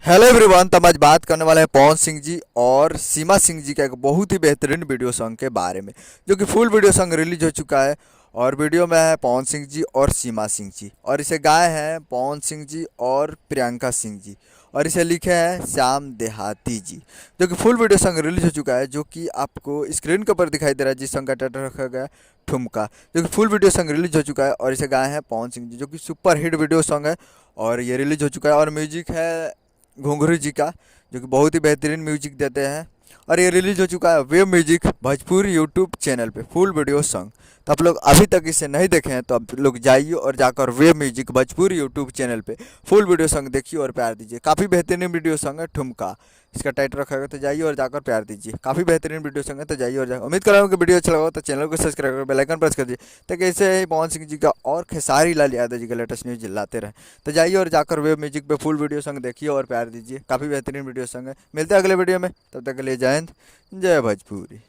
Hello everyone. तो हम आज बात करने वाले हैं पवन सिंह जी और सीमा सिंह जी का एक बहुत ही बेहतरीन वीडियो सॉन्ग के बारे में, जो कि फुल वीडियो सॉन्ग रिलीज हो चुका है। और वीडियो में है पवन सिंह जी और सीमा सिंह जी, और इसे गाए हैं पवन सिंह जी और प्रियंका सिंह जी, और इसे लिखे हैं श्याम देहाती जी। जो कि फुल वीडियो सॉन्ग रिलीज हो चुका है, जो कि आपको स्क्रीन के ऊपर दिखाई दे रहा है, जिस सॉन्ग का टाइटल रखा गया है ठुमका। जो कि फुल वीडियो सॉन्ग रिलीज हो चुका है और इसे गाए हैं पवन सिंह जी, जो कि सुपर हिट वीडियो सॉन्ग है। और ये रिलीज हो चुका है और म्यूजिक है घुंघरू जी का, जो कि बहुत ही बेहतरीन म्यूजिक देते हैं। और ये रिलीज हो चुका है web music Bhojpuri YouTube channel पे फुल वीडियो सॉन्ग। तो आप लोग अभी तक इसे नहीं देखे हैं तो आप लोग जाइए और जाकर web music Bhojpuri YouTube channel पे फुल वीडियो सॉन्ग देखिए और प्यार दीजिए। काफ़ी बेहतरीन वीडियो सॉन्ग है ठुमका, इसका टाइटल रखा गया। तो जाइए और जाकर प्यार दीजिए, काफ़ी बेहतरीन वीडियो सॉन्ग है। तो जाइए और जाकर उम्मीद कर रहा हूँ कि वीडियो अच्छा लगा तो चैनल को सब्सक्राइब कर बेल आइकन प्रेस कर दीजिए, ताकि ऐसे ही पवन सिंह जी का और खेसारी लाल यादव जी का लेटेस्ट न्यूज लाते रहे। तो जाइए और जाकर वेब म्यूजिक पे फुल वीडियो सॉन्ग देखिए और प्यार दीजिए, काफ़ी बेहतरीन वीडियो सॉन्ग है। मिलते हैं अगले वीडियो में, तब तक के लिए जय हिंद जय भोजपुरी।